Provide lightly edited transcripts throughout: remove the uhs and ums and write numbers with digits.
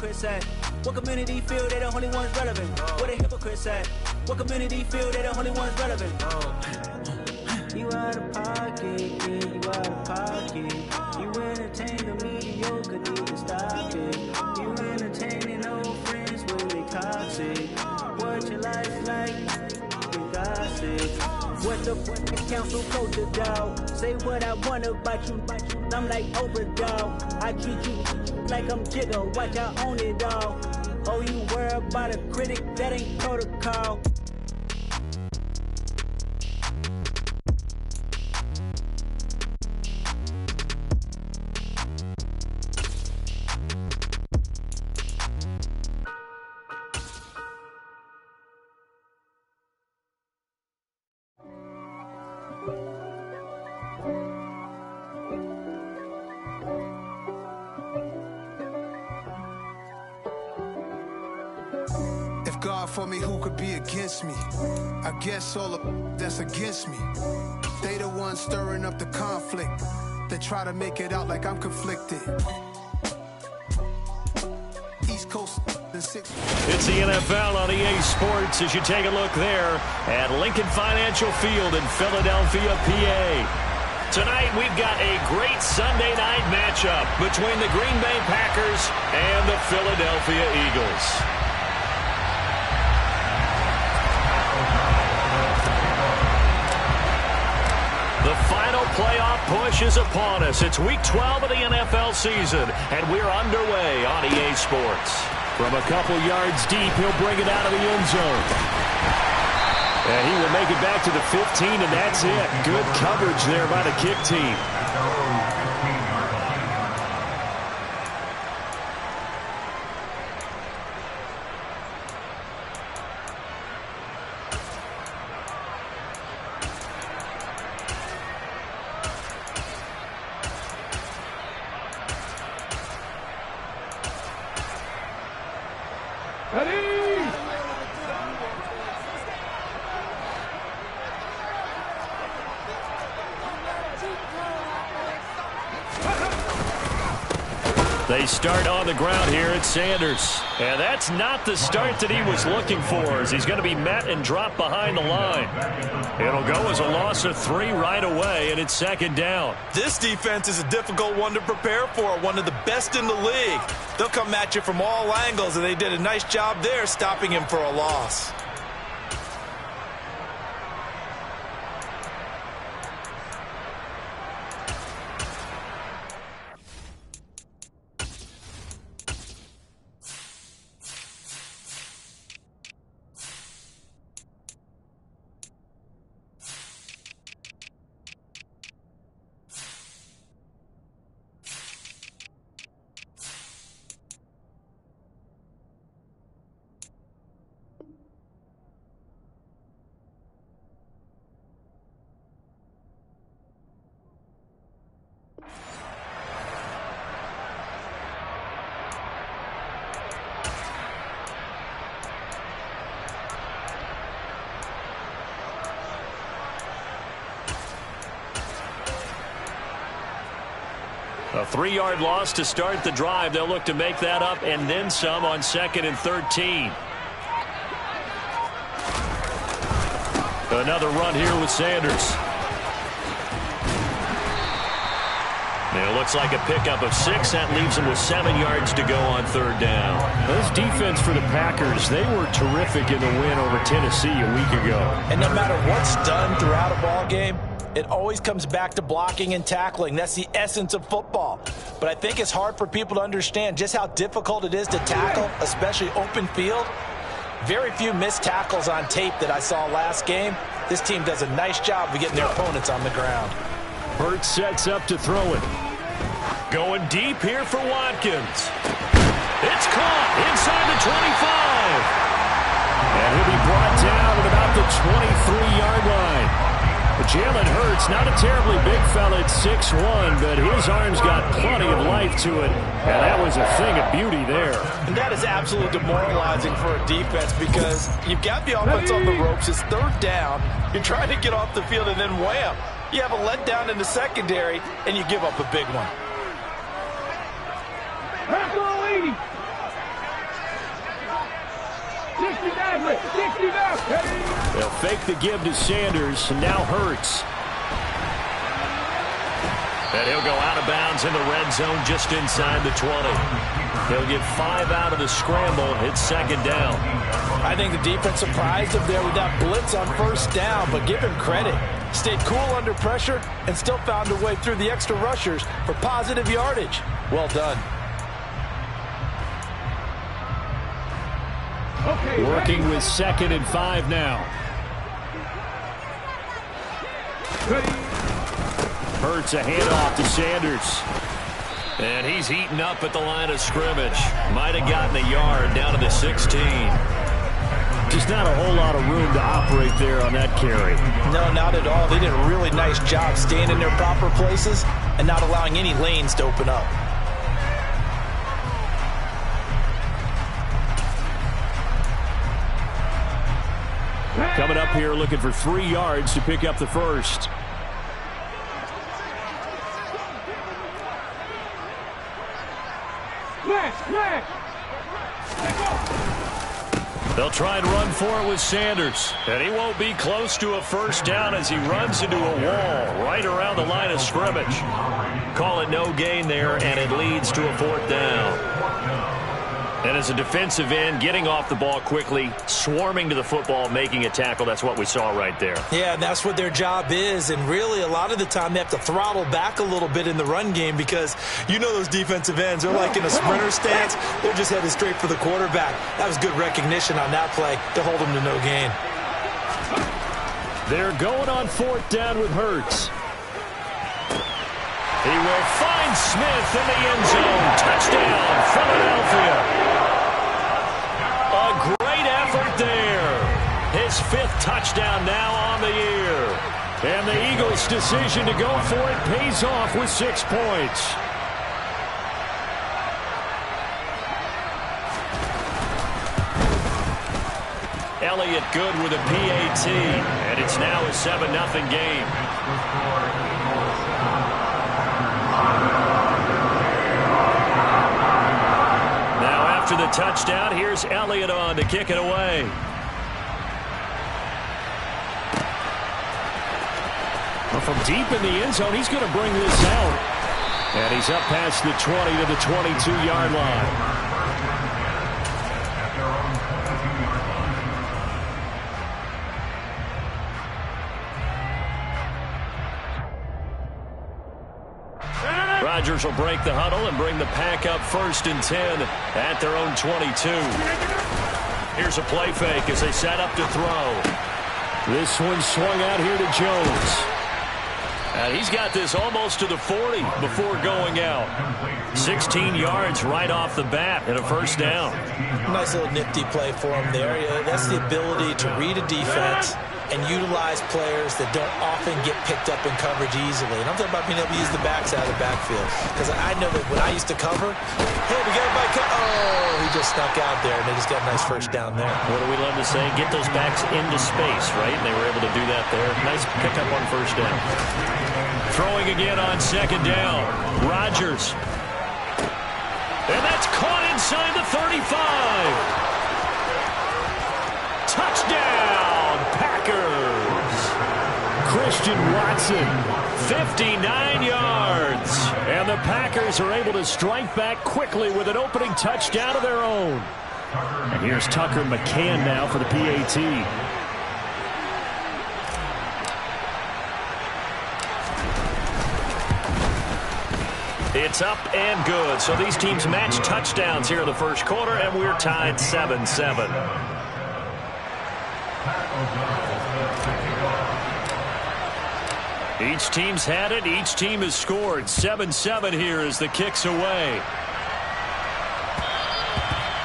hypocrites at? What community feel they the only ones relevant? Where the hypocrites at? What community feel they the only ones relevant? You out of pocket, yeah, you out of pocket. You entertain the mediocre, need to stop it. You entertaining old friends when they toxic. What your life like? You gossip. What the council culture, dog? Say what I want about you. I'm like Oprah, dog. I treat you like I'm Jigga. Watch I own it, dog. Oh, you worry about a critic? That ain't protocol. God for me, who could be against me? I guess all of that's against me. They the ones stirring up the conflict. They try to make it out like I'm conflicted. East Coast the 6. It's the NFL on EA Sports as you take a look there at Lincoln Financial Field in Philadelphia, PA. Tonight we've got a great Sunday night matchup between the Green Bay Packers and the Philadelphia Eagles. The final playoff push is upon us. It's Week 12 of the NFL season, and we're underway on EA Sports. From a couple yards deep, he'll bring it out of the end zone. And he will make it back to the 15, and that's it. Good coverage there by the kick team. They start on the ground here at Sanders. And that's not the start that he was looking for, as he's going to be met and dropped behind the line. It'll go as a loss of 3 right away, and it's second down. This defense is a difficult one to prepare for, one of the best in the league. They'll come at you from all angles, and they did a nice job there stopping him for a loss. A 3-yard loss to start the drive. They'll look to make that up and then some on 2nd and 13. Another run here with Sanders. And it looks like a pickup of 6. That leaves him with 7 yards to go on 3rd down. This defense for the Packers, they were terrific in the win over Tennessee a week ago. And no matter what's done throughout a ball game, it always comes back to blocking and tackling. That's the essence of football. But I think it's hard for people to understand just how difficult it is to tackle, especially open field. Very few missed tackles on tape that I saw last game. This team does a nice job of getting their opponents on the ground. Hurts sets up to throw it. Going deep here for Watkins. It's caught inside the 25. And he'll be brought down at about the 23-yard line. But Jalen Hurts, not a terribly big fella at 6'1", but his arm's got plenty of life to it, and that was a thing of beauty there. And that is absolutely demoralizing for a defense because you've got the offense on the ropes. It's 3rd down. You're trying to get off the field, and then wham, you have a letdown in the secondary, and you give up a big one. They'll fake the give to Sanders, and now Hurts. And he'll go out of bounds in the red zone just inside the 20. He'll get 5 out of the scramble. It's second down. I think the defense surprised him there with that blitz on first down, but give him credit. Stayed cool under pressure and still found a way through the extra rushers for positive yardage. Well done. Working with 2nd and 5 now. Hurts a handoff to Sanders. And he's eaten up at the line of scrimmage. Might have gotten a yard down to the 16. Just not a whole lot of room to operate there on that carry. No, not at all. They did a really nice job staying in their proper places and not allowing any lanes to open up. Coming up here looking for 3 yards to pick up the first. They'll try and run for it with Sanders. And he won't be close to a first down as he runs into a wall right around the line of scrimmage. Call it no gain there, and it leads to a 4th down. And as a defensive end, getting off the ball quickly, swarming to the football, making a tackle, that's what we saw right there. Yeah, and that's what their job is. And really, a lot of the time, they have to throttle back a little bit in the run game because you know those defensive ends, they're like in a sprinter stance. They're just headed straight for the quarterback. That was good recognition on that play to hold them to no gain. They're going on 4th down with Hurts. He will find Smith in the end zone. Touchdown, Philadelphia. A great effort there. His 5th touchdown now on the year. And the Eagles' decision to go for it pays off with 6 points. Elliott good with a PAT. And it's now a 7-0 game. After the touchdown, here's Elliott on to kick it away. Well, from deep in the end zone, he's going to bring this out. And he's up past the 20 to the 22-yard line. Rodgers will break the huddle and bring the pack up 1st and 10 at their own 22. Here's a play fake as they set up to throw. This one swung out here to Jones. And he's got this almost to the 40 before going out. 16 yards right off the bat and a 1st down. Nice little nifty play for him there. That's the ability to read a defense and utilize players that don't often get picked up in coverage easily. And I'm talking about being able to use the backs out of the backfield. Because I know that when I used to cover, hey, we got a back. Oh, he just snuck out there, and they just got a nice 1st down there. What do we love to say? Get those backs into space, right? And they were able to do that there. Nice pickup on 1st down. Throwing again on 2nd down. Rodgers. And that's caught inside the 35. Touchdown, Packers. Christian Watson. 59 yards. And the Packers are able to strike back quickly with an opening touchdown of their own. And here's Tucker McCann now for the PAT. It's up and good. So these teams match touchdowns here in the 1st quarter, and we're tied 7-7. Each team's had it. Each team has scored. 7-7 here as the kick's away.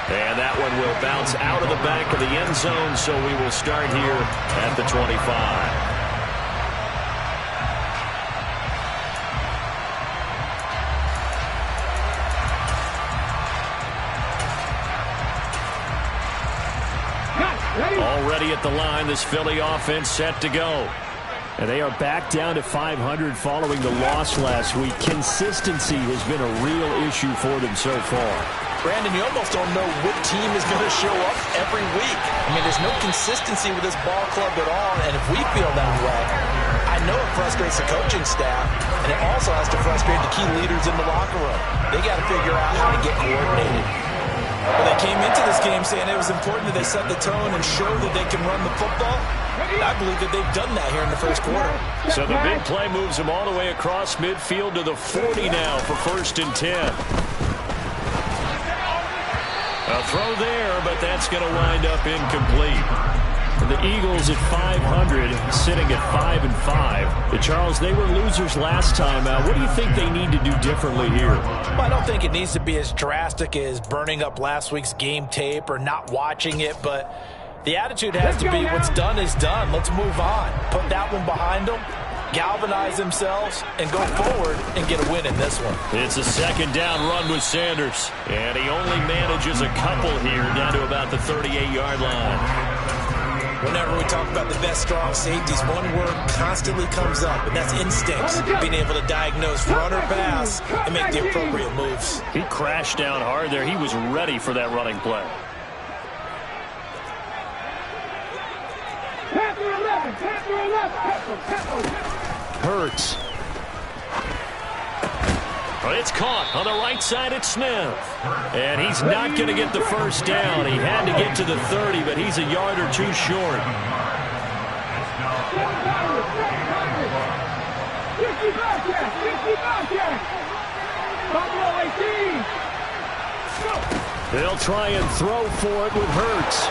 And that one will bounce out of the back of the end zone, so we will start here at the 25. Already at the line, this Philly offense set to go. And they are back down to 500 following the loss last week. Consistency has been a real issue for them so far. Brandon, you almost don't know what team is going to show up every week. I mean, there's no consistency with this ball club at all, and if we feel that way, I know it frustrates the coaching staff, and it also has to frustrate the key leaders in the locker room. They got to figure out how to get coordinated. Well, they came into this game saying it was important that they set the tone and show that they can run the football. I believe that they've done that here in the first quarter. So the big play moves them all the way across midfield to the 40 now for 1st and 10. A throw there, but that's going to wind up incomplete. The Eagles at 500, sitting at 5-5. Charles, they were losers last time out. What do you think they need to do differently here? Well, I don't think it needs to be as drastic as burning up last week's game tape or not watching it, but the attitude has to be what's done is done. Let's move on. Put that one behind them, galvanize themselves, and go forward and get a win in this one. It's a 2nd down run with Sanders, and he only manages a couple here down to about the 38-yard line. Whenever we talk about the best strong safeties, one word constantly comes up, and that's instincts. Being able to diagnose run or pass and make the appropriate moves. He crashed down hard there. He was ready for that running play. Hurts. It's caught on the right side at Smith. And he's not going to get the first down. He had to get to the 30, but he's a yard or two short. They'll try and throw for it with Hurts.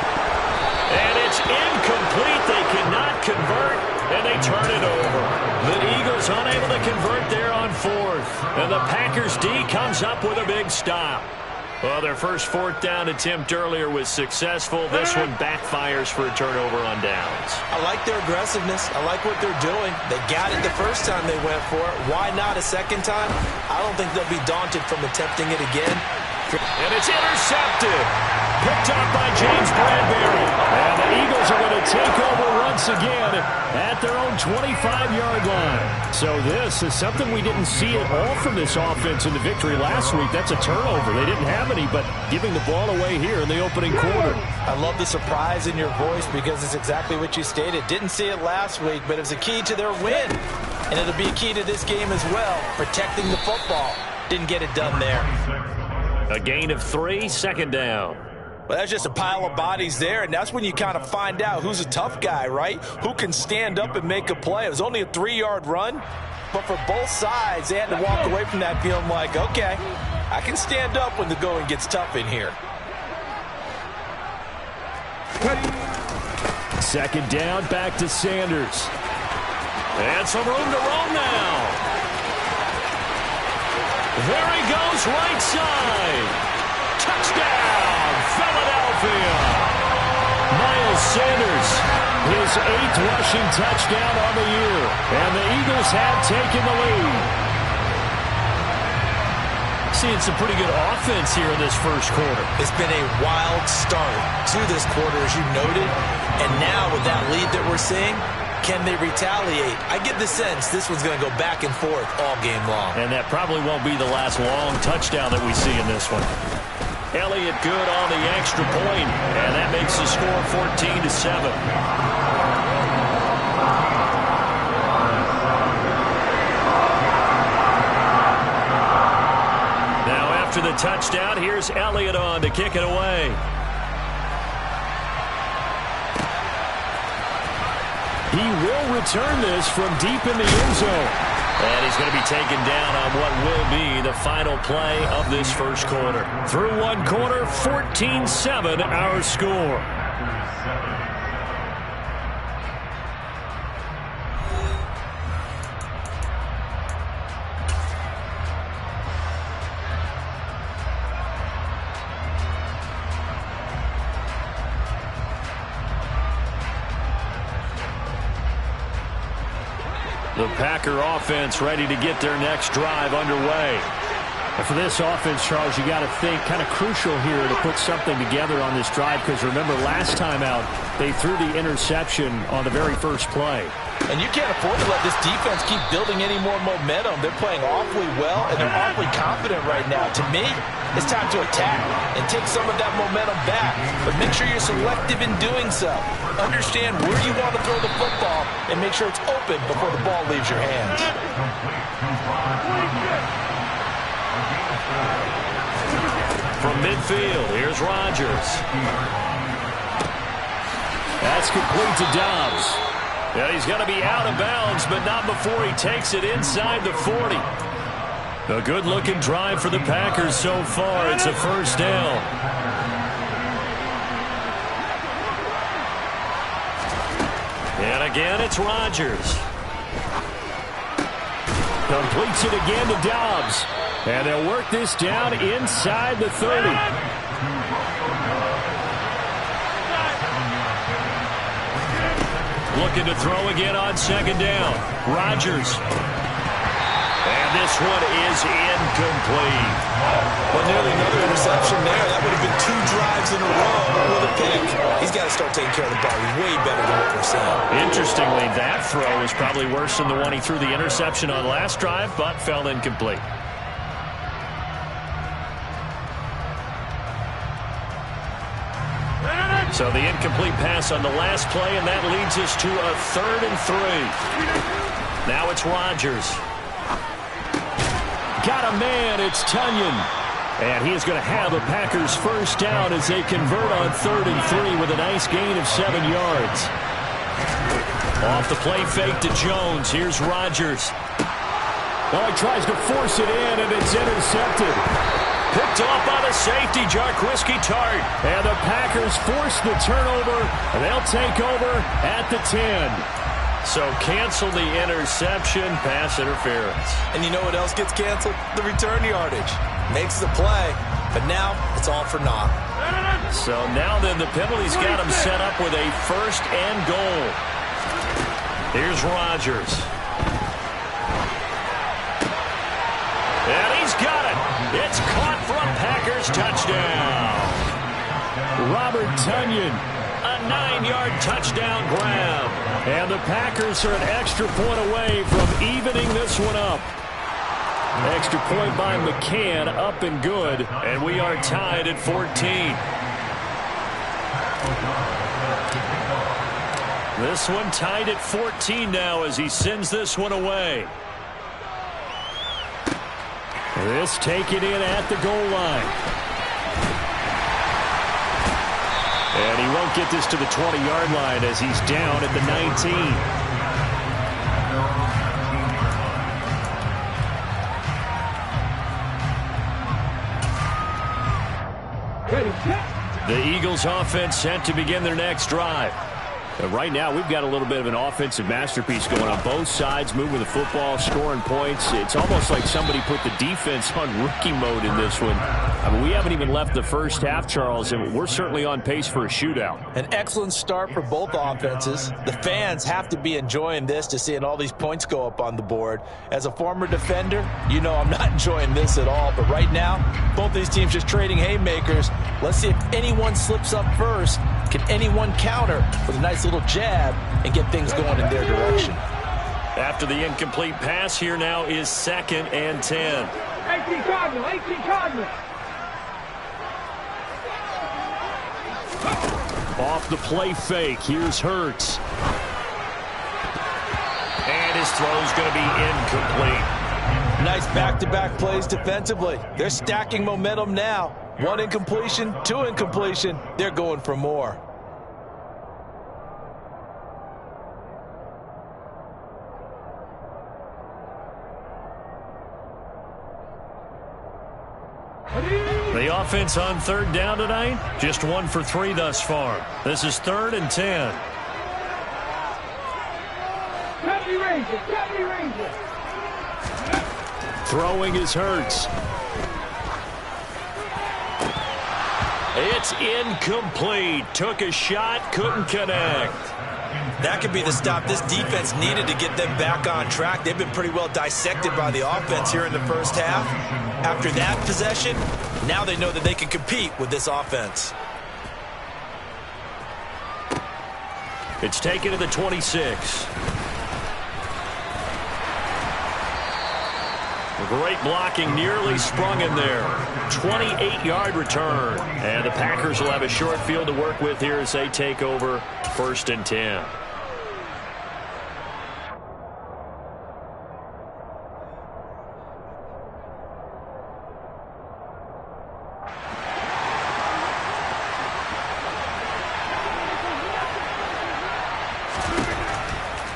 And it's incomplete. They cannot convert, and they turn it over. The Eagles unable to convert there on 4th. And the Packers D comes up with a big stop. Well, their first 4th down attempt earlier was successful. This one backfires for a turnover on downs. I like their aggressiveness. I like what they're doing. They got it the first time they went for it. Why not a second time? I don't think they'll be daunted from attempting it again. And it's intercepted. Picked up by James Bradbury. And the Eagles are going to take over once again at their own 25-yard line. So this is something we didn't see at all from this offense in the victory last week. That's a turnover. They didn't have any, but giving the ball away here in the opening quarter. I love the surprise in your voice because it's exactly what you stated. Didn't see it last week, but it was a key to their win. And it'll be a key to this game as well, protecting the football. Didn't get it done there. A gain of 3, 2nd down. Well, that's just a pile of bodies there, and that's when you kind of find out who's a tough guy, right? Who can stand up and make a play. It was only a 3-yard run, but for both sides, they had to walk away from that feeling like, okay, I can stand up when the going gets tough in here. 2nd down, back to Sanders. And some room to roam now. There he goes, right side. Touchdown, Philadelphia. Miles Sanders, his 8th rushing touchdown on the year. And the Eagles have taken the lead. Seeing some pretty good offense here in this first quarter. It's been a wild start to this quarter, as you noted. And now with that lead that we're seeing, can they retaliate? I get the sense this one's going to go back and forth all game long. And that probably won't be the last long touchdown that we see in this one. Elliott good on the extra point, and that makes the score 14-7. Now after the touchdown, here's Elliott on to kick it away. He will return this from deep in the end zone. And he's going to be taken down on what will be the final play of this first quarter. Through one quarter, 14-7 our score. The Packer offense ready to get their next drive underway. And for this offense, Charles, you got to think kind of crucial here to put something together on this drive, because remember last time out they threw the interception on the very first play. And you can't afford to let this defense keep building any more momentum. They're playing awfully well, and they're awfully confident right now. To me, it's time to attack and take some of that momentum back. But make sure you're selective in doing so. Understand where you want to throw the football and make sure it's open before the ball leaves your hands. From midfield, here's Rodgers. That's complete to Dobbs. Yeah, he's going to be out of bounds, but not before he takes it inside the 40. A good-looking drive for the Packers so far. It's a first down. And again, it's Rodgers. Completes it again to Dobbs. And they'll work this down inside the 30. Looking to throw again on second down. Rodgers. And this one is incomplete. Well, nearly another interception there. That would have been 2 drives in a row with a pick. He's got to start taking care of the ball way better than what we're seeing. Interestingly, that throw is probably worse than the one he threw the interception on last drive, but fell incomplete. So the incomplete pass on the last play, and that leads us to a 3rd and 3. Now it's Rodgers. Got a man, it's Tonyan. And he is going to have a Packers first down as they convert on 3rd and 3 with a nice gain of 7 yards. Off the play fake to Jones. Here's Rodgers. Oh, he tries to force it in, and it's intercepted. Picked off by the safety, Jarquiski Tart. And the Packers force the turnover, and they'll take over at the 10. So cancel the interception, pass interference. And you know what else gets canceled? The return yardage. Makes the play, but now it's all for naught. So now then the penalty's got him set up with a 1st and goal. Here's Rodgers. And he's got it. It's caught for a Packers touchdown. Robert Tonyan, a 9-yard touchdown grab. And the Packers are an extra point away from evening this one up. Extra point by McCann, up and good. And we are tied at 14. This one tied at 14 now as he sends this one away. This taken in at the goal line. And he won't get this to the 20-yard line as he's down at the 19. The Eagles offense set to begin their next drive. Right now, we've got a little bit of an offensive masterpiece going on both sides, moving the football, scoring points. It's almost like somebody put the defense on rookie mode in this one. I mean, we haven't even left the first half, Charles, and we're certainly on pace for a shootout. An excellent start for both offenses. The fans have to be enjoying this to seeing all these points go up on the board. As a former defender, you know I'm not enjoying this at all. But right now, both these teams just trading haymakers. Let's see if anyone slips up first. Can anyone counter with a nice little jab and get things going in their direction? After the incomplete pass, here now is 2nd and 10. 18 Cardinal. Off the play fake, here's Hurts. And his throw's going to be incomplete. Nice back-to-back plays defensively. They're stacking momentum now. 1 incompletion, 2 incompletion. They're going for more. The offense on 3rd down tonight, just 1 for 3 thus far. This is 3rd and 10. Ranger. Throwing is Hurts. It's incomplete. Took a shot, couldn't connect. That could be the stop this defense needed to get them back on track. They've been pretty well dissected by the offense here in the first half. After that possession, now they know that they can compete with this offense. It's taken to the 26. Great blocking, nearly sprung in there. 28-yard return. And the Packers will have a short field to work with here as they take over 1st and 10.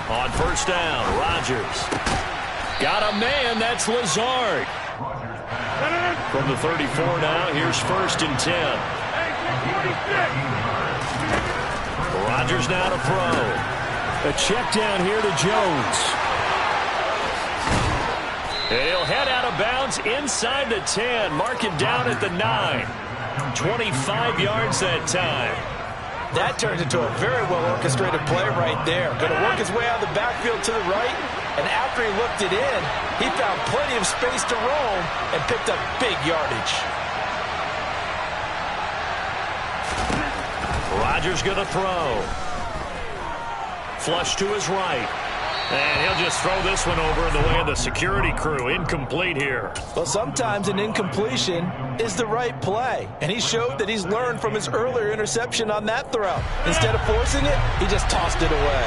On 1st down, Rodgers. Got a man, that's Lazard. From the 34 now, here's 1st and 10. Rodgers now to throw. A check down here to Jones. And he'll head out of bounds inside the 10. Mark it down at the 9. 25 yards that time. That turns into a very well-orchestrated play right there. Going to work his way out of the backfield to the right, and after he looked it in, he found plenty of space to roam and picked up big yardage. Rodgers going to throw. Flush to his right. And he'll just throw this one over in the way of the security crew. Incomplete here. Well, sometimes an incompletion is the right play. And he showed that he's learned from his earlier interception on that throw. Instead of forcing it, he just tossed it away.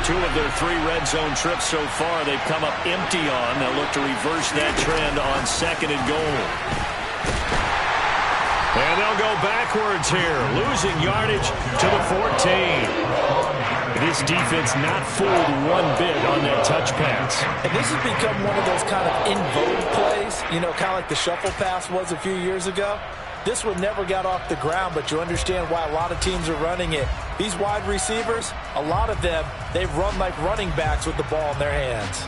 2 of their 3 red zone trips so far, they've come up empty on. They'll look to reverse that trend on 2nd and goal. And they'll go backwards here, losing yardage to the 14. This defense not fooled one bit on that touch pass. And this has become one of those kind of in vogue plays, you know, kind of like the shuffle pass was a few years ago. This one never got off the ground, but you understand why a lot of teams are running it. These wide receivers, a lot of them, they run like running backs with the ball in their hands.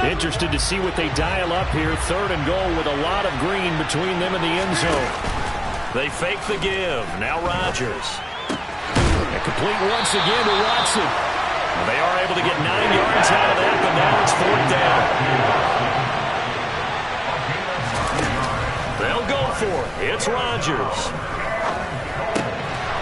Interested to see what they dial up here. 3rd and goal with a lot of green between them and the end zone. They fake the give. Now Rodgers. And complete once again to Watson. They are able to get 9 yards out of that, but now it's 4th down. They'll go for it. It's Rodgers.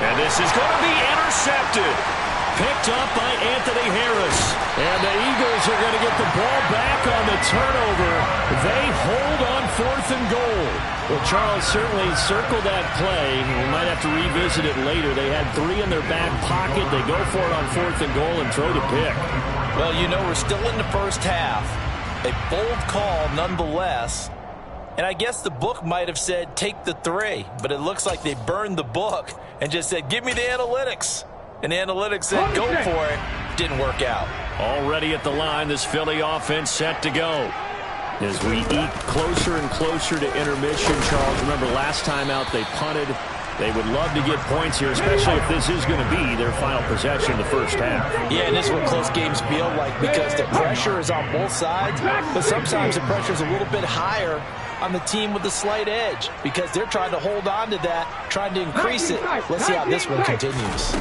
And this is going to be intercepted. Picked up by Anthony Harris. And the Eagles are going to get the ball back on the turnover. They hold on 4th and goal. Well, Charles, certainly circle that play. We might have to revisit it later. They had 3 in their back pocket. They go for it on 4th and goal and throw the pick. Well, you know, we're still in the first half. A bold call nonetheless. And I guess the book might have said take the 3. But it looks like they burned the book and just said, give me the analytics. And the analytics said, go for it. Didn't work out. Already at the line, this Philly offense set to go. As we eke closer and closer to intermission, Charles, remember last time out they punted. They would love to get points here, especially if this is going to be their final possession in the first half. Yeah, and this is what close games feel like because the pressure is on both sides, but sometimes the pressure is a little bit higher on the team with the slight edge because they're trying to hold on to that, trying to increase it. Let's see how this one continues.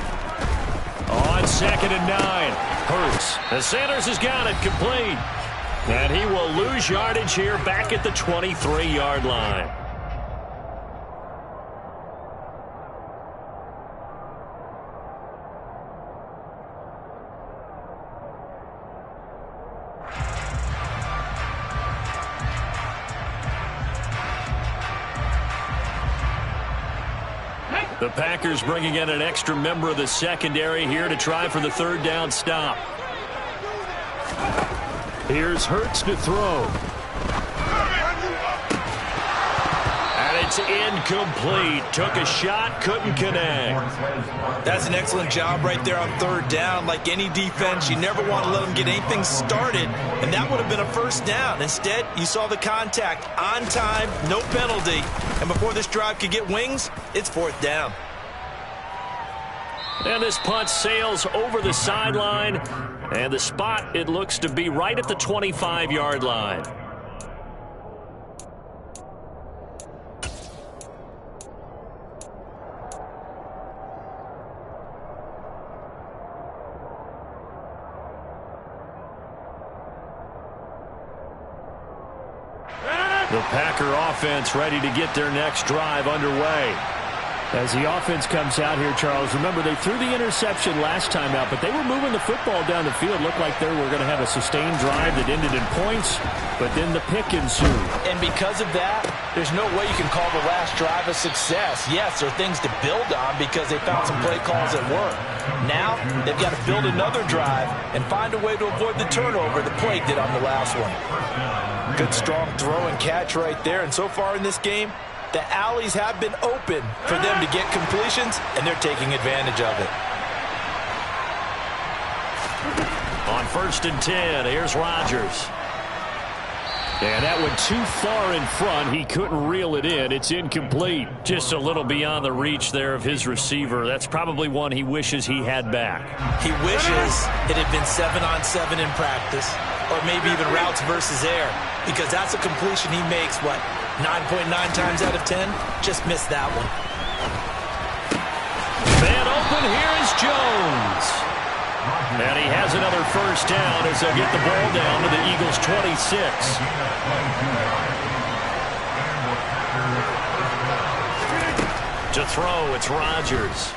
On 2nd and 9, Hurts. And Sanders has got it complete. And he will lose yardage here back at the 23-yard line. The Packers bringing in an extra member of the secondary here to try for the 3rd down stop. Here's Hurts to throw. And it's incomplete. Took a shot, couldn't connect. That's an excellent job right there on 3rd down. Like any defense, you never want to let them get anything started, and that would have been a 1st down. Instead, you saw the contact on time, no penalty, and before this drive could get wings, it's 4th down. And this punt sails over the sideline, and the spot, it looks to be right at the 25-yard line. The Packer offense ready to get their next drive underway. As the offense comes out here, Charles, remember they threw the interception last time out, but they were moving the football down the field. Looked like they were going to have a sustained drive that ended in points, but then the pick ensued. And because of that, there's no way you can call the last drive a success. Yes, there are things to build on because they found some play calls that work. Now, they've got to build another drive and find a way to avoid the turnover the play did on the last one. Good, strong throw and catch right there. And so far in this game, the alleys have been open for them to get completions, and they're taking advantage of it. On 1st and 10, here's Rodgers. And that went too far in front. He couldn't reel it in. It's incomplete. Just a little beyond the reach there of his receiver. That's probably one he wishes he had back. He wishes it had been 7-on-7 in practice, or maybe even routes versus air, because that's a completion he makes, 9.9 times out of 10? Just missed that one. Man open, here is Jones. And he has another first down as they'll get the ball down to the Eagles' 26. To throw, it's Rodgers.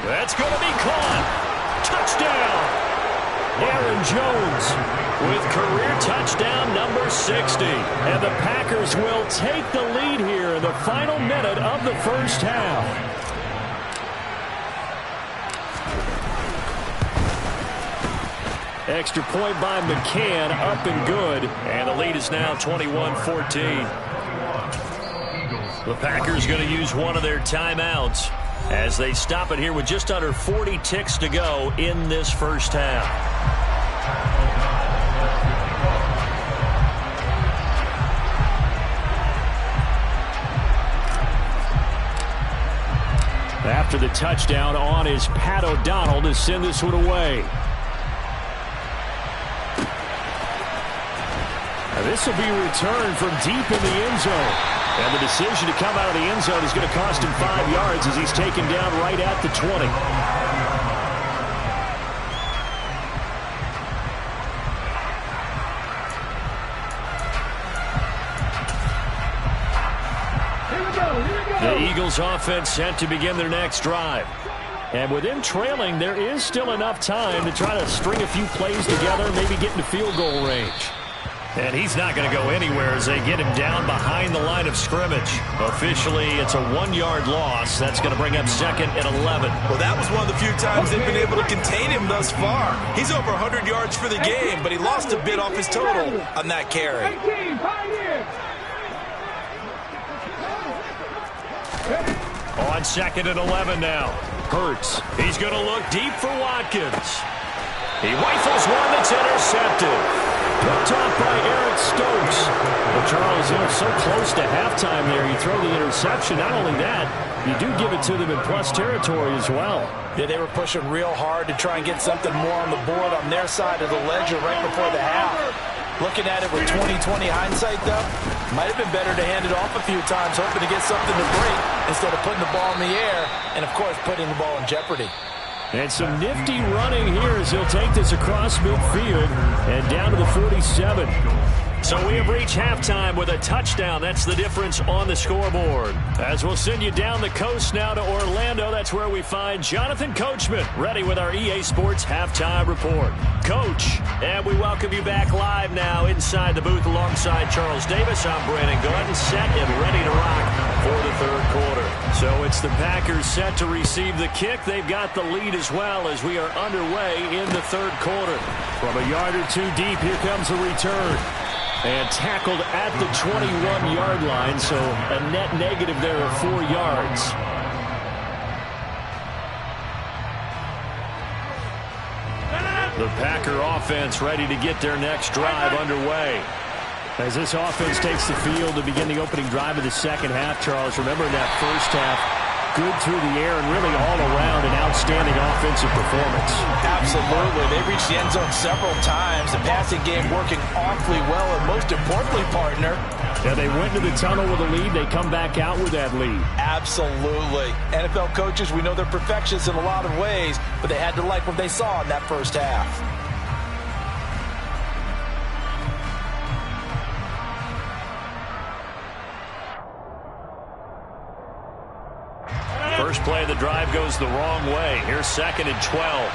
That's going to be caught. Touchdown. Aaron Jones with career touchdown number 60. And the Packers will take the lead here in the final minute of the first half. Extra point by McCann, up and good. And the lead is now 21-14. The Packers going to use one of their timeouts as they stop it here with just under 40 ticks to go in this first half. After the touchdown, on is Pat O'Donnell to send this one away. Now this will be returned from deep in the end zone. And the decision to come out of the end zone is going to cost him 5 yards as he's taken down right at the 20. The Eagles offense set to begin their next drive. And with them trailing, there is still enough time to try to string a few plays together, maybe get into field goal range. And he's not going to go anywhere as they get him down behind the line of scrimmage. Officially, it's a 1-yard loss. That's going to bring up 2nd and 11. Well, that was one of the few times they've been able to contain him thus far. He's over 100 yards for the game, but he lost a bit off his total on that carry. On 2nd and 11 now. Hurts. He's going to look deep for Watkins. He rifles one that's intercepted. Picked off by Eric Stokes. Well, Charles, so close to halftime there. You throw the interception. Not only that, you do give it to them in plus territory as well. Yeah, they were pushing real hard to try and get something more on the board on their side of the ledger right before the half. Looking at it with 20/20 hindsight, though, might have been better to hand it off a few times, hoping to get something to break instead of putting the ball in the air and, of course, putting the ball in jeopardy. And some nifty running here as he'll take this across midfield and down to the 47. So we have reached halftime with a touchdown. That's the difference on the scoreboard. As we'll send you down the coast now to Orlando, that's where we find Jonathan Coachman ready with our EA Sports Halftime Report. Coach, and we welcome you back live now inside the booth alongside Charles Davis. I'm Brandon Gordon, set and ready to rock for the third quarter. So it's the Packers set to receive the kick. They've got the lead as well as we are underway in the third quarter. From a yard or two deep, here comes the return. And tackled at the 21-yard line, so a net negative there of 4 yards. The Packer offense ready to get their next drive underway. As this offense takes the field to begin the opening drive of the second half, Charles, remember in that first half, good through the air and really all around an outstanding offensive performance. Absolutely. They reached the end zone several times. The passing game working awfully well, and most importantly, partner. Yeah, they went into the tunnel with a lead. They come back out with that lead. Absolutely. NFL coaches, we know they're perfectionists in a lot of ways, but they had to like what they saw in that first half. First play of the drive goes the wrong way. Here's 2nd and 12.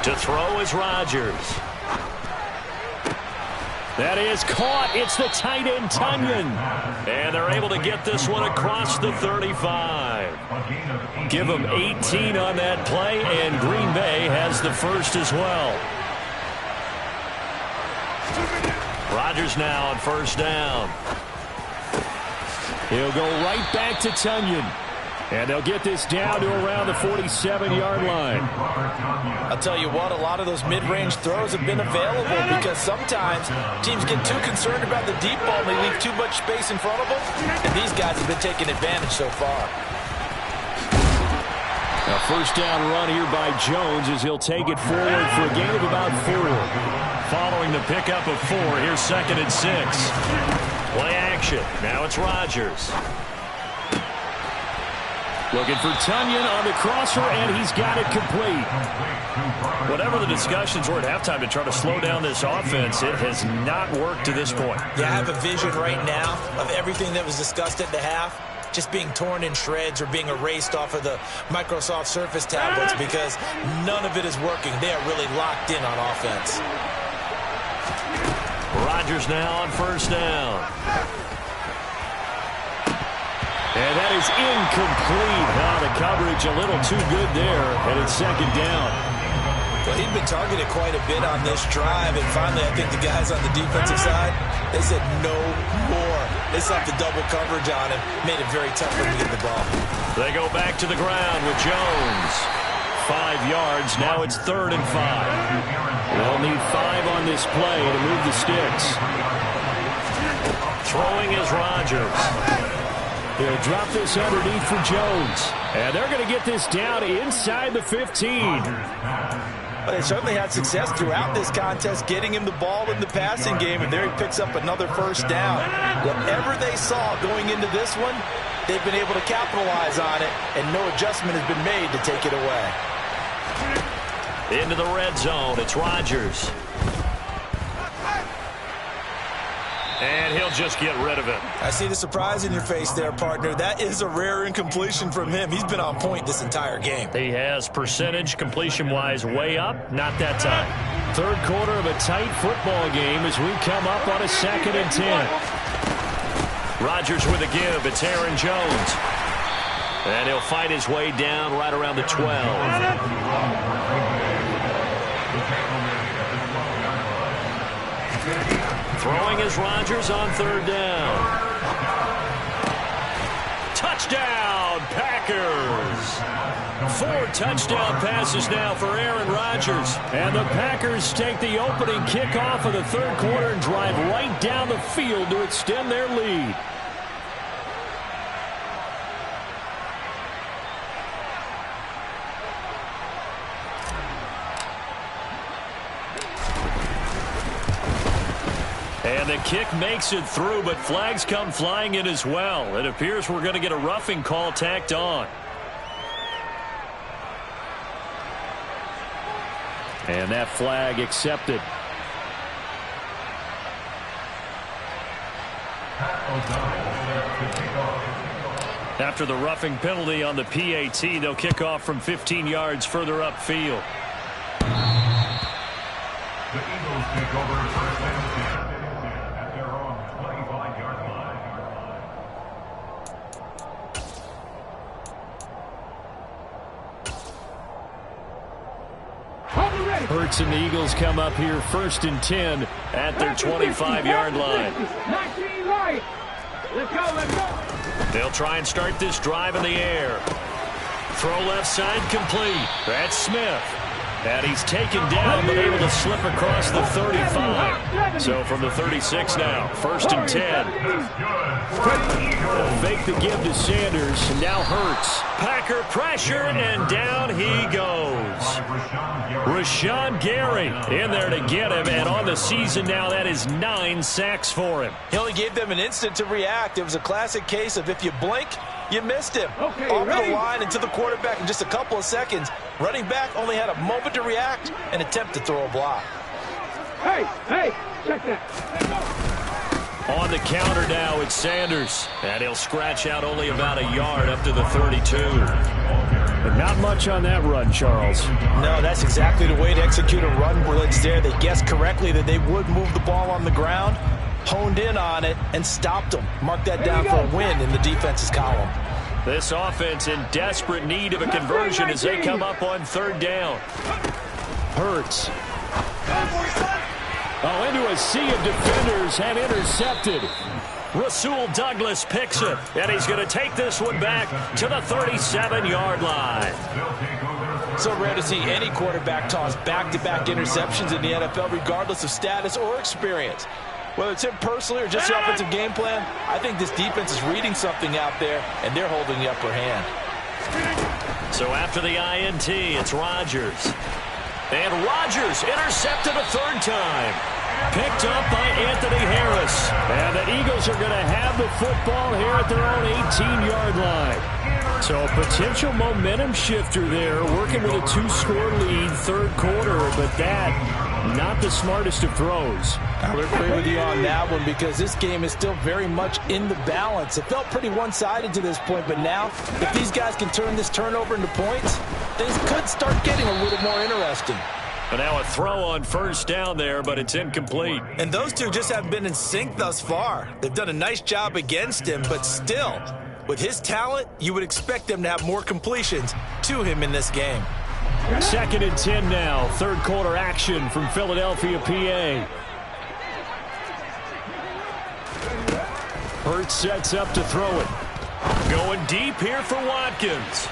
To throw is Rodgers. That is caught. It's the tight end, Tonyan. And they're able to get this one across the 35. Give them 18 on that play, and Green Bay has the first as well. Rodgers now on first down. He'll go right back to Tonyan. And they'll get this down to around the 47-yard line. I'll tell you what, a lot of those mid-range throws have been available because sometimes teams get too concerned about the deep ball and they leave too much space in front of them. And these guys have been taking advantage so far. A first down run here by Jones as he'll take it forward for a gain of about 4. Following the pickup of 4, here's 2nd and 6. Play action. Now it's Rodgers. Looking for Tonyan on the crosser, and he's got it complete. Whatever the discussions were at halftime to try to slow down this offense, it has not worked to this point. Yeah, I have a vision right now of everything that was discussed at the half just being torn in shreds or being erased off of the Microsoft Surface tablets because none of it is working. They are really locked in on offense. Rodgers now on first down. And that is incomplete. Oh, the coverage a little too good there, and it's 2nd down. Well, he'd been targeted quite a bit on this drive, and finally I think the guys on the defensive side, they said no more. They slapped the double coverage on him, made it very tough for him to get the ball. They go back to the ground with Jones. 5 yards. Now it's 3rd and 5. They'll need 5 on this play to move the sticks. Throwing is Rodgers. He'll drop this underneath for Jones. And they're going to get this down inside the 15. But they certainly had success throughout this contest getting him the ball in the passing game, and there he picks up another first down. Whatever they saw going into this one, they've been able to capitalize on it, and no adjustment has been made to take it away. Into the red zone, it's Rodgers. And he'll just get rid of it. I see the surprise in your face there, partner. That is a rare incompletion from him. He's been on point this entire game. He has percentage completion-wise way up. Not that time. 3rd quarter of a tight football game as we come up on a 2nd and 10. Rodgers with a give. It's Aaron Jones. And he'll fight his way down right around the 12. Throwing is Rodgers on 3rd down. Touchdown, Packers! 4 touchdown passes now for Aaron Rodgers. And the Packers take the opening kickoff of the 3rd quarter and drive right down the field to extend their lead. And the kick makes it through, but flags come flying in as well. It appears we're going to get a roughing call tacked on. And that flag accepted. After the roughing penalty on the PAT, they'll kick off from 15 yards further upfield. The Eagles take over first and 10 at their own 25-yard line. Hurts and the Eagles come up here 1st and 10 at their 25-yard line. Let's go, let's go. They'll try and start this drive in the air. Throw left side complete. That's Smith. And he's taken down, but able to slip across the 35. So from the 36 now, 1st and 10. Fake the give to Sanders, and now Hurts. Packer pressure, and down he goes. Rashawn Gary in there to get him, and on the season now, that is 9 sacks for him. He only gave them an instant to react. It was a classic case of if you blink, you missed him. Okay, off ready? the line and to the quarterback in just a couple of seconds. Running back only had a moment to react and attempt to throw a block. Hey, check that. On the counter now, it's Sanders. And he'll scratch out only about a yard up to the 32. But not much on that run, Charles. No, that's exactly the way to execute a run blitz there. They guessed correctly that they would move the ball on the ground, honed in on it, and stopped them. Mark that down for a win in the defense's column. This offense in desperate need of a conversion as they come up on third down. Hurts. Oh, into a sea of defenders and intercepted. Rasul Douglas picks it, and he's going to take this one back to the 37-yard line. So rare to see any quarterback toss back-to-back interceptions in the NFL, regardless of status or experience. Whether it's him personally or just the offensive game plan, I think this defense is reading something out there, and they're holding the upper hand. So after the INT, it's Rodgers. And Rodgers intercepted a third time. Picked up by Anthony Harris. And the Eagles are going to have the football here at their own 18-yard line. So a potential momentum shifter there, working with a 2-score lead, third quarter, but that, not the smartest of throws. I would agree with you on that one because this game is still very much in the balance. It felt pretty one-sided to this point, but now, if these guys can turn this turnover into points, things could start getting a little more interesting. But now a throw on first down there, but it's incomplete. And those two just haven't been in sync thus far. They've done a nice job against him, but still, with his talent, you would expect them to have more completions to him in this game. 2nd and 10 now. Third quarter action from Philadelphia, PA. Hurts sets up to throw it. Going deep here for Watkins.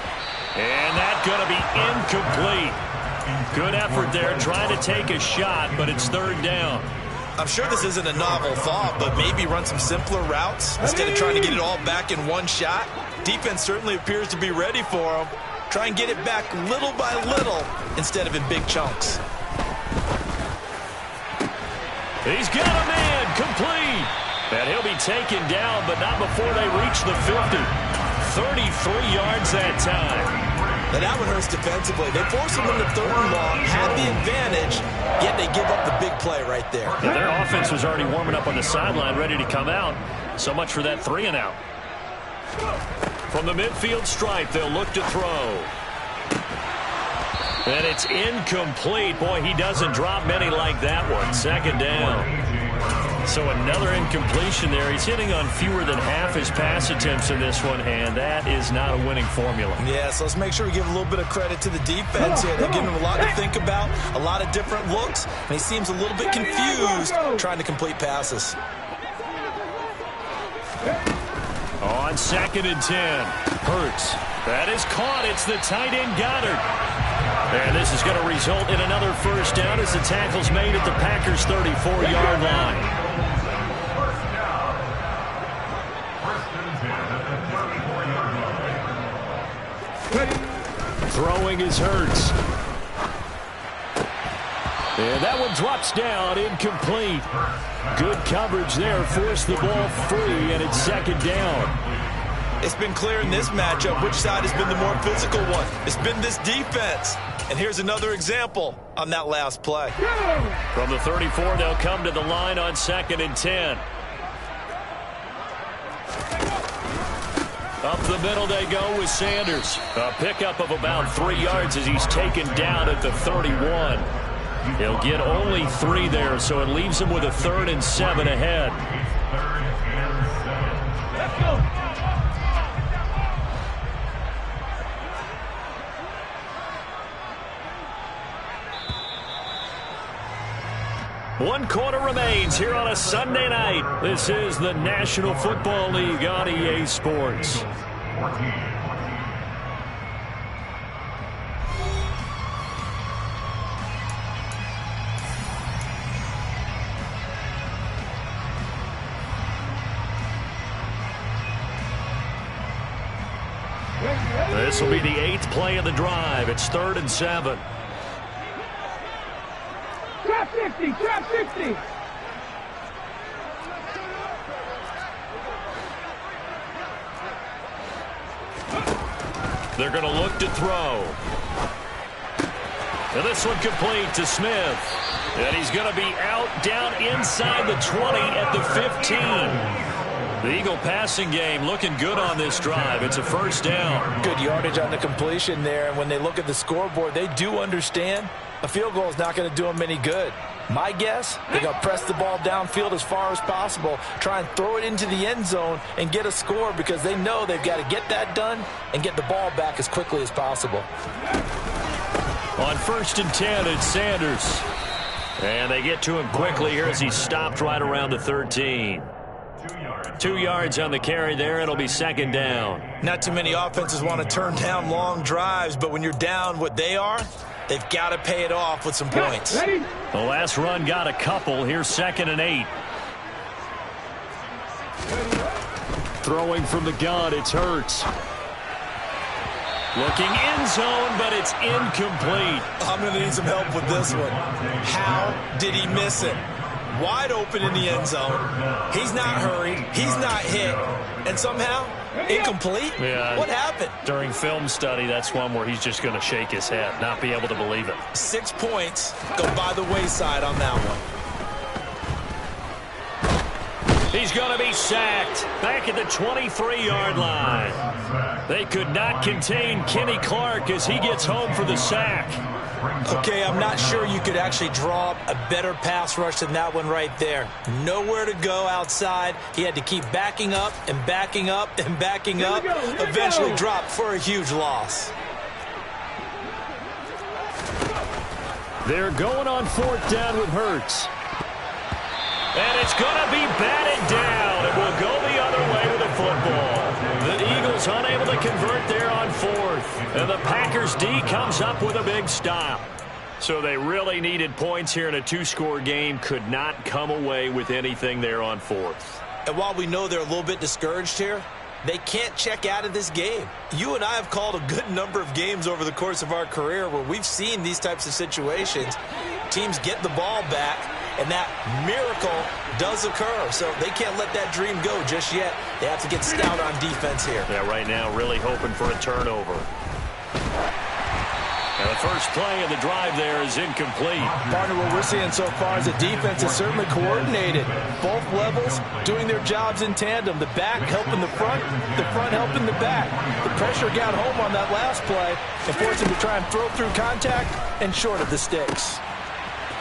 And that's going to be incomplete. Good effort there, trying to take a shot, but it's third down. I'm sure this isn't a novel thought, but maybe run some simpler routes instead of trying to get it all back in one shot. Defense certainly appears to be ready for him. Try and get it back little by little instead of in big chunks. He's got a man, complete. And he'll be taken down, but not before they reach the 50. 33 yards that time. Now that one hurts defensively. They force him into third and long, had the advantage, yet they give up the big play right there. Yeah, their offense was already warming up on the sideline, ready to come out. So much for that 3-and-out. From the midfield stripe, they'll look to throw. And it's incomplete. Boy, he doesn't drop many like that one. Second down. So another incompletion there. He's hitting on fewer than half his pass attempts in this one, and that is not a winning formula. Yeah, so let's make sure we give a little bit of credit to the defense here. They're giving him a lot to think about, a lot of different looks, and he seems a little bit confused trying to complete passes. On 2nd and 10, Hurts. That is caught. It's the tight end Goddard. And this is going to result in another first down as the tackle's made at the Packers' 34-yard line. Throwing is Hurts. And that one drops down, incomplete. Good coverage there, forced the ball free, and it's second down. It's been clear in this matchup which side has been the more physical one. It's been this defense. And here's another example on that last play. From the 34, they'll come to the line on 2nd and 10. Up the middle they go with Sanders. A pickup of about 3 yards as he's taken down at the 31. He'll get only 3 there, so it leaves him with a 3rd and 7 ahead. Let's go. One quarter remains here on a Sunday night. This is the National Football League on EA Sports. This will be the 8th play of the drive. It's 3rd and 7. Trap 50, trap 50. They're going to look to throw. And this one complete to Smith. And he's going to be out down inside the 20 at the 15. The Eagle passing game looking good on this drive. It's a first down. Good yardage on the completion there. And when they look at the scoreboard, they do understand a field goal is not going to do them any good. My guess, they're going to press the ball downfield as far as possible, try and throw it into the end zone and get a score because they know they've got to get that done and get the ball back as quickly as possible. On 1st and 10, it's Sanders. And they get to him quickly here as he stopped right around the 13. 2 yards on the carry there. It'll be second down. Not too many offenses want to turn down long drives, but when you're down what they are, they've got to pay it off with some points. The last run got a couple. Here's 2nd and 8. Throwing from the gun, it's Hurts. Looking end zone, but it's incomplete. I'm going to need some help with this one. How did he miss it? Wide open in the end zone. He's not hurried. He's not hit. And somehow, incomplete? Yeah. What happened? During film study, that's one where he's just going to shake his head, not be able to believe it. 6 points go by the wayside on that one. He's going to be sacked back at the 23-yard line. They could not contain Kenny Clark as he gets home for the sack. Okay, I'm not sure you could actually draw a better pass rush than that one right there. Nowhere to go outside. He had to keep backing up and backing up and backing up. Eventually dropped for a huge loss. They're going on 4th down with Hurts. And it's going to be batted down. It will go the other way with the football. The Eagles unable to convert there on 4th. And the Packers D comes up with a big stop. So they really needed points here in a 2-score game. Could not come away with anything there on 4th. And while we know they're a little bit discouraged here, they can't check out of this game. You and I have called a good number of games over the course of our career where we've seen these types of situations. Teams get the ball back, and that miracle does occur. So they can't let that dream go just yet. They have to get stout on defense here. Yeah, right now really hoping for a turnover. And the first play of the drive there is incomplete. Partner, what we're seeing so far is the defense is certainly coordinated. Both levels doing their jobs in tandem. The back helping the front helping the back. The pressure got home on that last play and forced him to try and throw through contact and short of the sticks.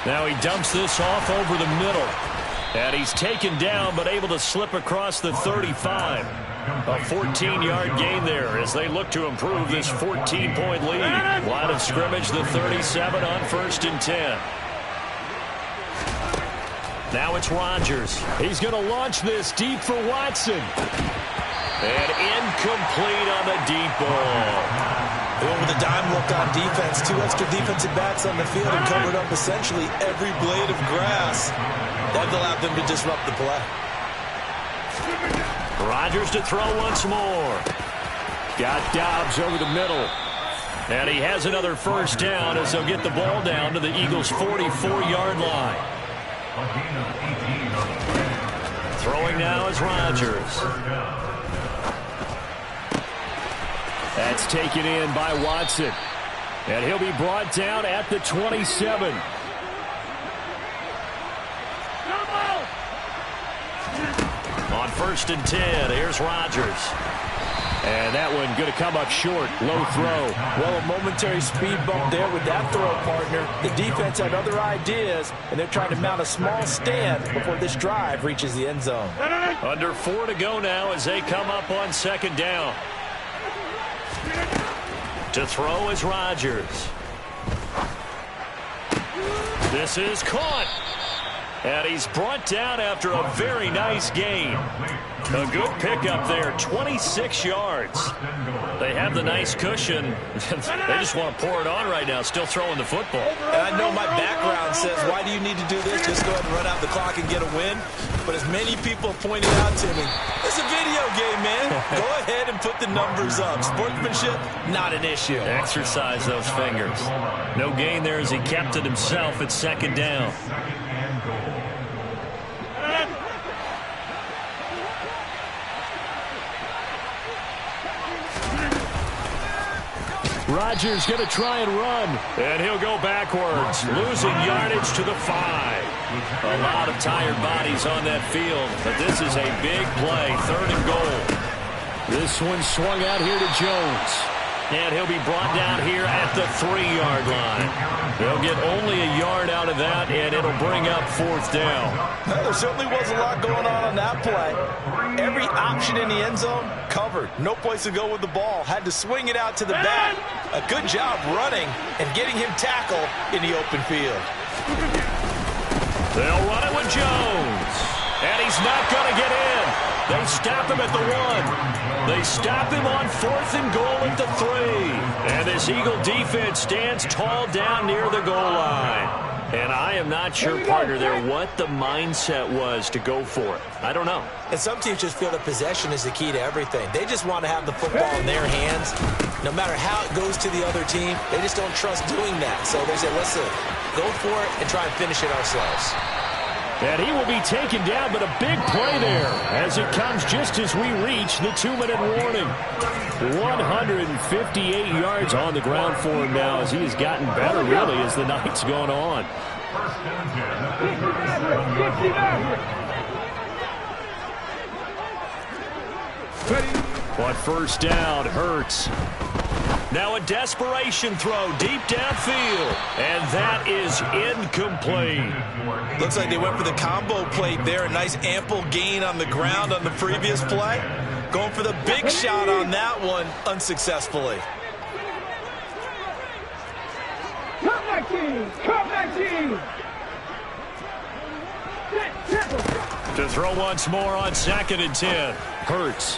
Now he dumps this off over the middle. And he's taken down but able to slip across the 35. A 14-yard gain there as they look to improve this 14-point lead. Line of scrimmage, the 37 on 1st and 10. Now it's Rodgers. He's going to launch this deep for Watson. And incomplete on the deep ball. Going with a dime look on defense. 2 extra defensive backs on the field and covered up essentially every blade of grass. That allowed them to disrupt the play. Rodgers to throw once more. Got Dobbs over the middle. And he has another first down as they'll get the ball down to the Eagles' 44-yard line. Throwing now is Rodgers. That's taken in by Watson. And he'll be brought down at the 27. On 1st and 10, here's Rodgers. And that one going to come up short. Low throw. Well, a momentary speed bump there with that throw, partner. The defense had other ideas, and they're trying to mount a small stand before this drive reaches the end zone. Under 4 to go now as they come up on 2nd down. To throw is Rodgers. This is caught. And he's brought down after a very nice gain. A good pickup there, 26 yards. They have the nice cushion. They just want to pour it on right now, still throwing the football. And I know my background says, why do you need to do this? Just go ahead and run out the clock and get a win. But as many people pointed out to me, it's a video game, man. Go ahead and put the numbers up. Sportsmanship, not an issue. Exercise those fingers. No gain there as he kept it himself at 2nd down. Rodgers going to try and run, and he'll go backwards, losing yardage to the 5. A lot of tired bodies on that field, but this is a big play, 3rd and goal. This one swung out here to Jones, and he'll be brought down here at the 3-yard line. They'll get only a yard out of that, and it'll bring up 4th down. There certainly was a lot going on that play. Every option in the end zone covered. No place to go with the ball. Had to swing it out to the back. A good job running and getting him tackled in the open field. They'll run it with Jones. And he's not going to get in. They stop him at the 1. They stop him on 4th and goal at the 3. And this Eagle defense stands tall down near the goal line. And I am not sure, partner, there what the mindset was to go for it. I don't know. And some teams just feel that possession is the key to everything. They just want to have the football in their hands. No matter how it goes to the other team, they just don't trust doing that. So they say, listen, go for it and try and finish it ourselves. And he will be taken down, but a big play there as it comes just as we reach the 2-minute warning. 158 yards on the ground for him now as he has gotten better, really, as the night's gone on. But first down, Hurts. Now a desperation throw deep downfield, and that is incomplete. Looks like they went for the combo plate there. A nice ample gain on the ground on the previous play. Going for the big shot on that one unsuccessfully. Come back, team! Come back, team! To throw once more on 2nd and 10. Hurts.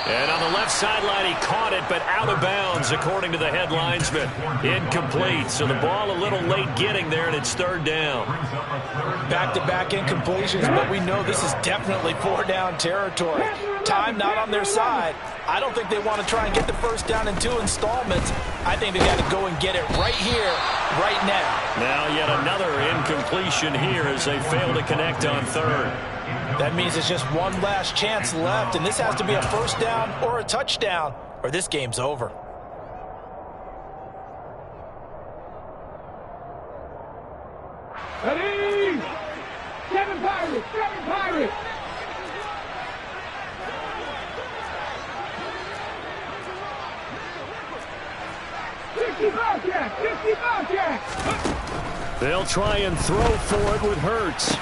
And on the left sideline, he caught it, but out of bounds, according to the head linesman. Incomplete, so the ball a little late getting there, and it's 3rd down. Back-to-back incompletions, but we know this is definitely 4-down territory. Time not on their side. I don't think they want to try and get the first down in 2 installments. I think they got to go and get it right here, right now. Now yet another incompletion here as they fail to connect on 3rd. That means it's just one last chance left, and this has to be a first down or a touchdown, or this game's over. Ready? 7 Pirates! 7 Pirates! They'll try and throw for it with Hurts.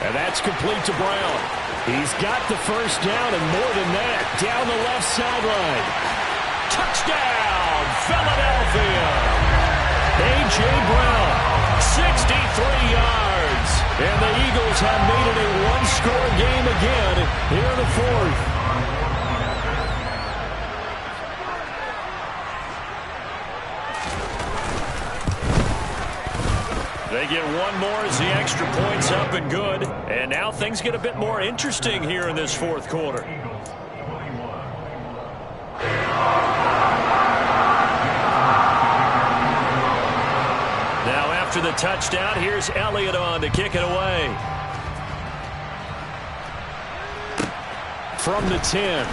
And that's complete to Brown. He's got the first down and more than that. Down the left sideline. Touchdown, Philadelphia. A.J. Brown, 63 yards. And the Eagles have made it a one-score game again here in the 4th. They get one more as the extra point's up and good. And now things get a bit more interesting here in this 4th quarter. Now after the touchdown, here's Elliott on to kick it away. From the 10.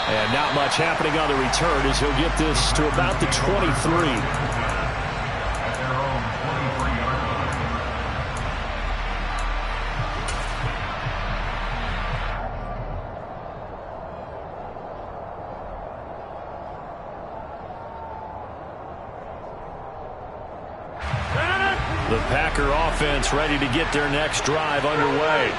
And not much happening on the return as he'll get this to about the 23. The Packer offense ready to get their next drive underway.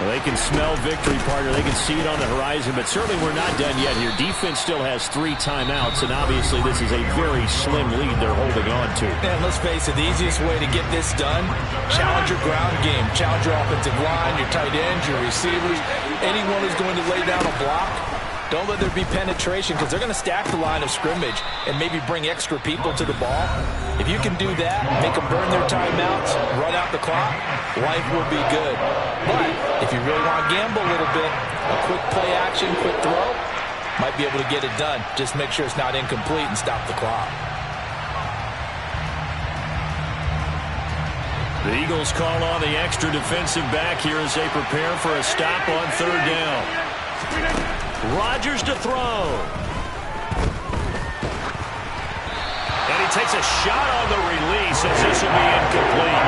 Well, they can smell victory, partner. They can see it on the horizon, but certainly we're not done yet here. Defense still has 3 timeouts, and obviously this is a very slim lead they're holding on to. And let's face it, the easiest way to get this done, challenge your ground game. Challenge your offensive line, your tight ends, your receivers. Anyone who's going to lay down a block, don't let there be penetration because they're going to stack the line of scrimmage and maybe bring extra people to the ball. If you can do that, make them burn their timeouts, run out the clock, life will be good. But if you really want to gamble a little bit, a quick play action, quick throw, might be able to get it done. Just make sure it's not incomplete and stop the clock. The Eagles call on the extra defensive back here as they prepare for a stop on 3rd down. Rodgers to throw. he takes a shot on the release as this will be incomplete.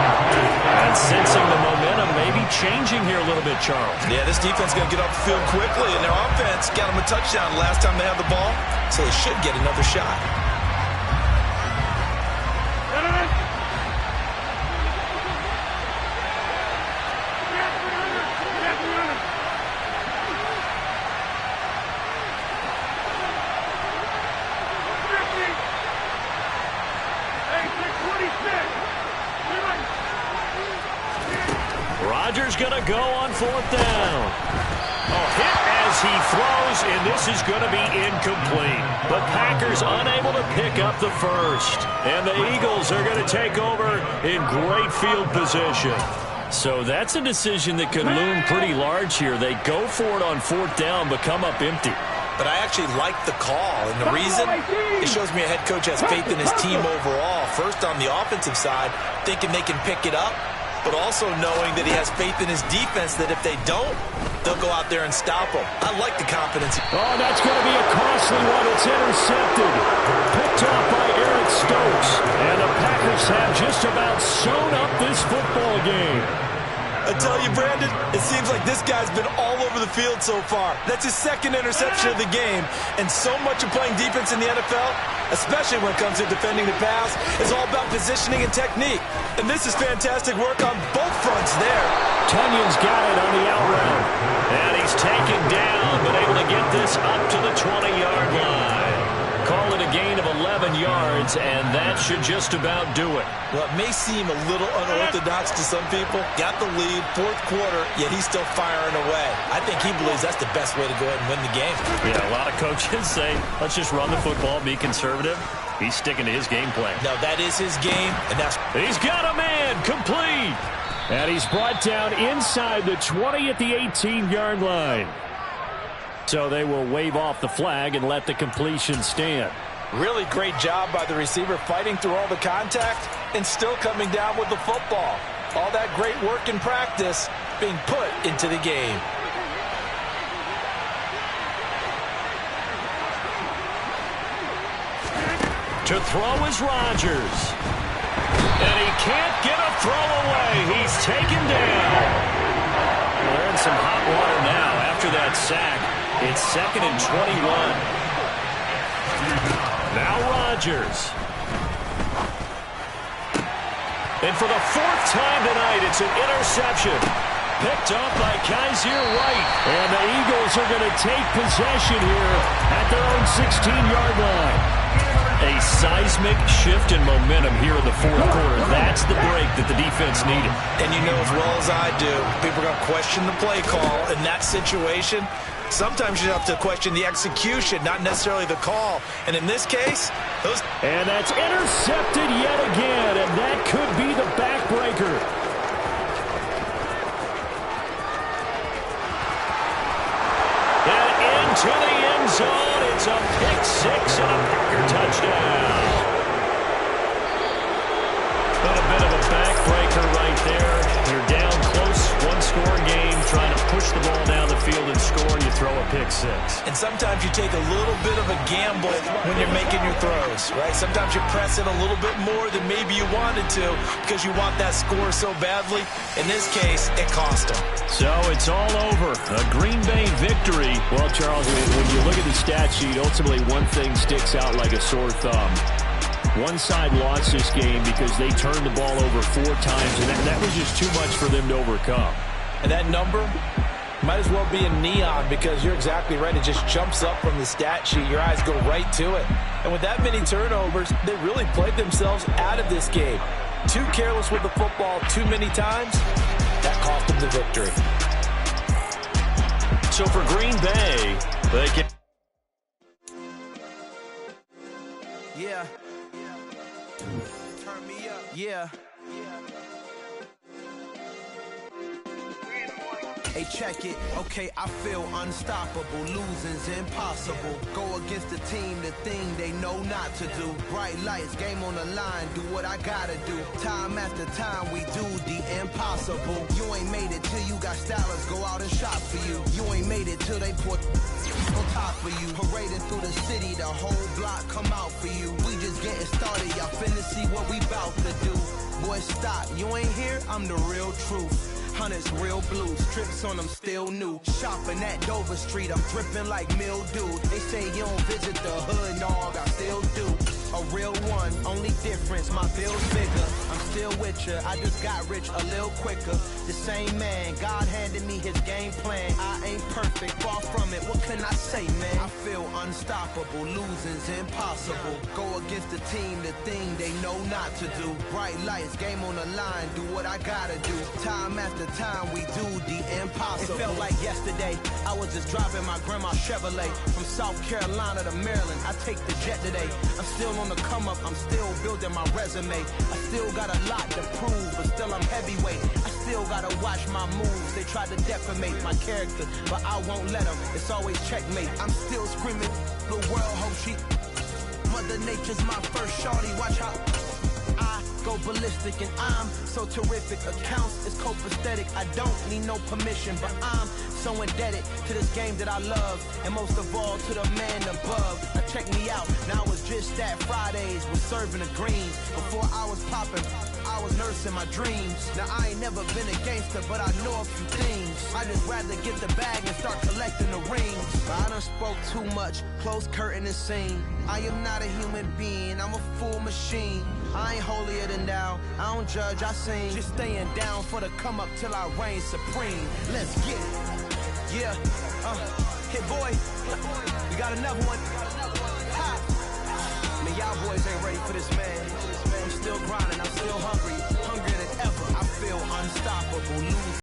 And sensing the momentum maybe changing here a little bit, Charles. Yeah, this defense is going to get off the field quickly, and their offense got them a touchdown last time they had the ball, so they should get another shot. Rodgers going to go on 4th down. Hit as he throws, and this is going to be incomplete. The Packers unable to pick up the first. And the Eagles are going to take over in great field position. So that's a decision that could loom pretty large here. They go for it on 4th down, but come up empty. But I actually like the call, and the reason, it shows me a head coach has faith in his team overall. First on the offensive side, thinking they can pick it up, but also knowing that he has faith in his defense that if they don't, they'll go out there and stop them. I like the confidence. Oh, that's going to be a costly one. It's intercepted. Picked off by Eric Stokes. And the Packers have just about sewn up this football game. I tell you, Brandon, it seems like this guy's been all over the field so far. That's his second interception of the game. And so much of playing defense in the NFL, especially when it comes to defending the pass, is all about positioning and technique. And this is fantastic work on both fronts there. Tunyon's got it on the out route. And he's taken down, but able to get this up to the 20-yard line. Call it a gain of 11 yards, and that should just about do it. Well, it may seem a little unorthodox to some people. Got the lead, 4th quarter, yet he's still firing away. I think he believes that's the best way to go ahead and win the game. Yeah, a lot of coaches say, let's just run the football, be conservative. He's sticking to his game plan. No, that is his game, and that's... He's got a man, complete. And he's brought down inside the 20 at the 18-yard line. So they will wave off the flag and let the completion stand. Really great job by the receiver fighting through all the contact and still coming down with the football. All that great work in practice being put into the game. To throw is Rodgers. And he can't get a throw away. He's taken down. Well, they're in some hot water now after that sack. It's 2nd and 21. Now Rodgers. And for the 4th time tonight, it's an interception. Picked up by Kaiser White. And the Eagles are going to take possession here at their own 16-yard line. A seismic shift in momentum here in the 4th quarter. That's the break that the defense needed. And you know as well as I do, people are going to question the play call in that situation. Sometimes you have to question the execution, not necessarily the call. And in this case, those... And that's intercepted yet again, and that could be the backbreaker. And into the end zone, it's a pick 6 and a Packer touchdown. But a bit of a backbreaker right there. You're down close, one-score game, trying to push the ball down the field and score, and you throw a pick 6. And sometimes you take a little bit of a gamble when you're making your throws, right? Sometimes you press it a little bit more than maybe you wanted to because you want that score so badly. In this case, it cost them. So it's all over. A Green Bay victory. Well, Charles, when you look at the stat sheet, ultimately one thing sticks out like a sore thumb. One side lost this game because they turned the ball over 4 times, and that was just too much for them to overcome. And that number might as well be in neon because you're exactly right. It just jumps up from the stat sheet. Your eyes go right to it. And with that many turnovers, they really played themselves out of this game. Too careless with the football too many times. That cost them the victory. So for Green Bay, they can... Yeah. Turn me up. Yeah. Hey, check it. Okay, I feel unstoppable. Losing's impossible. Go against the team, the thing they know not to do. Bright lights, game on the line. Do what I gotta do. Time after time, we do the impossible. You ain't made it till you got stylers go out and shop for you. You ain't made it till they put on top for you. Parading through the city, the whole block come out for you. We just getting started, y'all finna see what we bout to do. Boy, stop, you ain't here, I'm the real truth. Hunters, real blues, trips on them still new. Shopping at Dover Street, I'm dripping like mildew. They say you don't visit the hood, dog, I still do. A real one, only difference, my bill's bigger. I'm still with ya, I just got rich a little quicker. The same man, God handed me his game plan. I ain't perfect, far from it, what can I say, man? I feel unstoppable, losing's impossible. Go against the team, the thing they know not to do. Bright lights, game on the line, do what I gotta do. Time after time, we do the impossible. It felt like yesterday, I was just driving my grandma's Chevrolet. From South Carolina to Maryland, I take the jet today. I'm still on the come up, I'm still building my resume. I still got a lot to prove, but still I'm heavyweight. I still gotta watch my moves. They tried to defamate my character, but I won't let them. It's always checkmate. I'm still screaming, the world hope she. Mother Nature's my first shorty, watch how I go ballistic, and I'm so terrific. Accounts is copacetic, I don't need no permission, but I'm so indebted to this game that I love, and most of all to the man above. Now check me out, now it's just that Fridays was serving the greens. Before I was popping, I was nursing my dreams. Now I ain't never been a gangster, but I know a few things. I just rather get the bag and start collecting the rings. But I done spoke too much, close curtain and scene. I am not a human being, I'm a full machine. I ain't holier than thou, I don't judge, I sing. Just staying down for the come up till I reign supreme. Let's get it. Yeah, hit boy, you got another one. Ha. Man, y'all boys ain't ready for this, man. I'm still grinding, I'm still hungry, hungrier than ever. I feel unstoppable, lose.